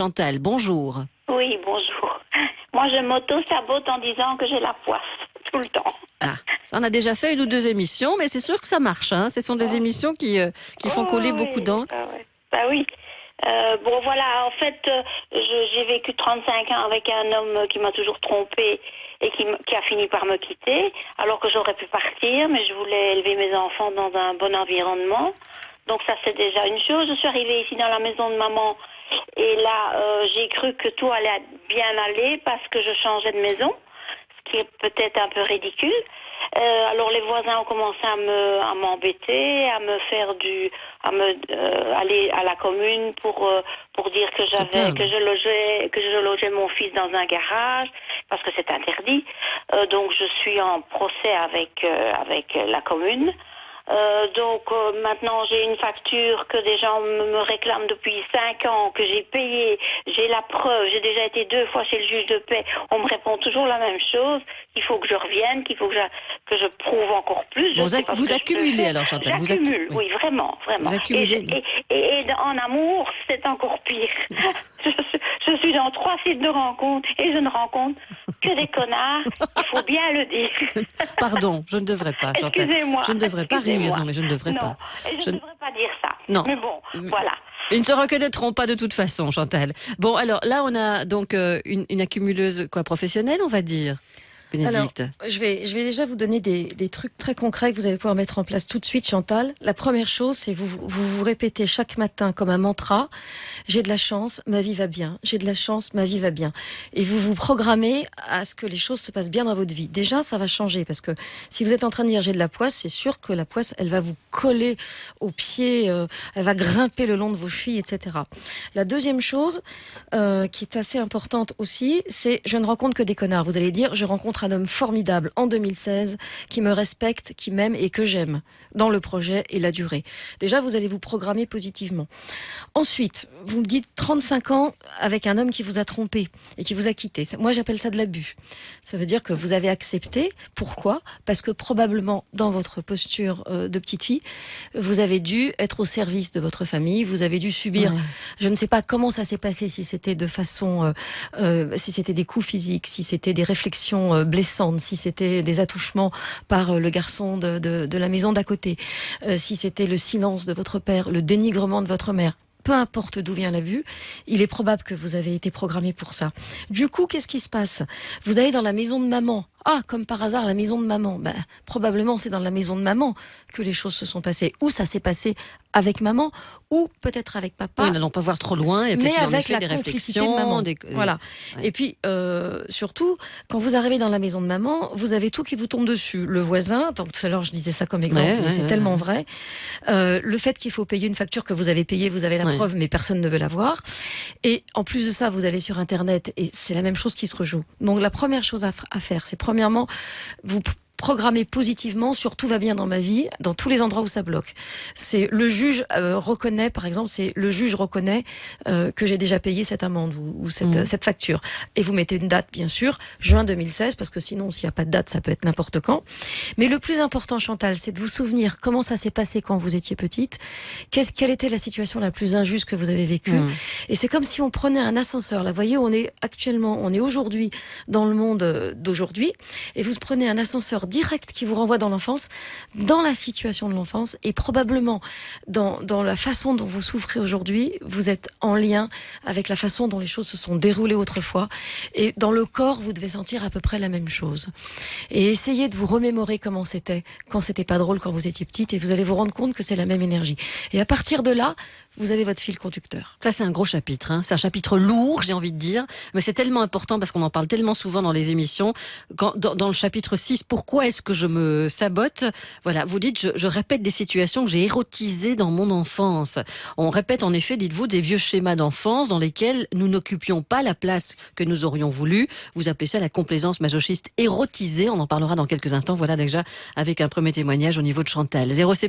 Chantal, bonjour. Oui, bonjour. Moi, je m'auto-sabote en disant que j'ai la poisse tout le temps. Ah, ça, on a déjà fait une ou deux émissions, mais c'est sûr que ça marche. Hein. Ce sont des Oh, émissions qui font coller beaucoup oui, d'encre. ouais. Bah oui. Bon, voilà, en fait, j'ai vécu 35 ans avec un homme qui m'a toujours trompée et qui a fini par me quitter, alors que j'aurais pu partir, mais je voulais élever mes enfants dans un bon environnement. Donc ça, c'est déjà une chose. Je suis arrivée ici dans la maison de maman et là, j'ai cru que tout allait bien aller parce que je changeais de maison, ce qui est peut-être un peu ridicule. Alors les voisins ont commencé à m'embêter, à me faire aller à la commune pour dire que Se plaindre. je logeais mon fils dans un garage parce que c'est interdit. Donc je suis en procès avec la commune. Maintenant j'ai une facture que des gens me réclament depuis 5 ans, que j'ai payée, j'ai la preuve, j'ai déjà été 2 fois chez le juge de paix, on me répond toujours la même chose, qu'il faut que je revienne, qu'il faut que je prouve encore plus, je Bon, ne sais pas ce vous que je peux accumulez faire. alors, Chantal. J'accumule, Oui. oui, vraiment, Vous vraiment. accumulez. Et en amour, c'est encore pire. Je suis dans 3 sites de rencontres et je ne rencontre que des connards, il faut bien le dire. Pardon, je ne devrais pas, Chantal. Excusez-moi, Je ne devrais pas rire. excusez-moi. Non, mais je ne devrais Non, pas. et je Je ne ne- devrais pas dire ça. Non. Mais bon, voilà. Ils ne se reconnaîtront pas de toute façon, Chantal. Bon, alors là, on a donc une accumuleuse professionnelle, on va dire, Alors, Bénédicte. je vais déjà vous donner des trucs très concrets que vous allez pouvoir mettre en place tout de suite, Chantal. La première chose, c'est vous répétez chaque matin comme un mantra, j'ai de la chance, ma vie va bien. J'ai de la chance, ma vie va bien. Et vous vous programmez à ce que les choses se passent bien dans votre vie. Déjà, ça va changer parce que si vous êtes en train de dire j'ai de la poisse, c'est sûr que la poisse, elle va vous coller aux pieds, elle va grimper le long de vos chevilles, etc. La deuxième chose, qui est assez importante aussi, c'est je ne rencontre que des connards. Vous allez dire, je rencontre un homme formidable en 2016 qui me respecte, qui m'aime et que j'aime dans le projet et la durée. Déjà, vous allez vous programmer positivement. Ensuite, vous me dites 35 ans avec un homme qui vous a trompé et qui vous a quitté. Moi, j'appelle ça de l'abus. Ça veut dire que vous avez accepté. Pourquoi ? Parce que probablement, dans votre posture de petite fille, vous avez dû être au service de votre famille, vous avez dû subir, Ouais. je ne sais pas comment ça s'est passé, si c'était de façon, si c'était des coups physiques, si c'était des réflexions blessantes, si c'était des attouchements par le garçon de la maison d'à côté, si c'était le silence de votre père, le dénigrement de votre mère. Peu importe d'où vient la vue, il est probable que vous avez été programmé pour ça. Du coup, qu'est-ce qui se passe ? Vous allez dans la maison de maman. Ah, comme par hasard, la maison de maman. Ben, probablement, c'est dans la maison de maman que les choses se sont passées. Ou ça s'est passé avec maman, ou peut-être avec papa. Oui, n'allons pas voir trop loin. Il y a Mais peut-être eu en avec effet la des complicité de réflexions. maman. Ouais. Voilà. Et puis, surtout, quand vous arrivez dans la maison de maman, vous avez tout qui vous tombe dessus. Le voisin, donc tout à l'heure je disais ça comme exemple, mais c'est tellement vrai. Le fait qu'il faut payer une facture que vous avez payée, vous avez la preuve, mais personne ne veut la voir. Et en plus de ça, vous allez sur Internet et c'est la même chose qui se rejoue. Donc la première chose à faire, c'est premièrement, vous programmer positivement sur tout va bien dans ma vie, dans tous les endroits où ça bloque. C'est le juge reconnaît, par exemple, c'est le juge reconnaît que j'ai déjà payé cette amende ou cette facture. Et vous mettez une date, bien sûr, juin 2016, parce que sinon, s'il n'y a pas de date, ça peut être n'importe quand. Mais le plus important, Chantal, c'est de vous souvenir comment ça s'est passé quand vous étiez petite, quelle était la situation la plus injuste que vous avez vécue. Et c'est comme si on prenait un ascenseur. Là, vous voyez, on est aujourd'hui dans le monde d'aujourd'hui, et vous prenez un ascenseur direct qui vous renvoie dans l'enfance, dans la situation de l'enfance, et probablement dans la façon dont vous souffrez aujourd'hui, vous êtes en lien avec la façon dont les choses se sont déroulées autrefois, et dans le corps, vous devez sentir à peu près la même chose. Et essayez de vous remémorer comment c'était quand c'était pas drôle quand vous étiez petite, et vous allez vous rendre compte que c'est la même énergie. Et à partir de là, vous avez votre fil conducteur. Ça, c'est un gros chapitre. Hein. C'est un chapitre lourd, j'ai envie de dire. Mais c'est tellement important parce qu'on en parle tellement souvent dans les émissions. Dans le chapitre 6, pourquoi est-ce que je me sabote ? Voilà, vous dites, je répète des situations que j'ai érotisées dans mon enfance. On répète en effet, dites-vous, des vieux schémas d'enfance dans lesquels nous n'occupions pas la place que nous aurions voulu. Vous appelez ça la complaisance masochiste érotisée. On en parlera dans quelques instants. Voilà déjà avec un premier témoignage au niveau de Chantal. 07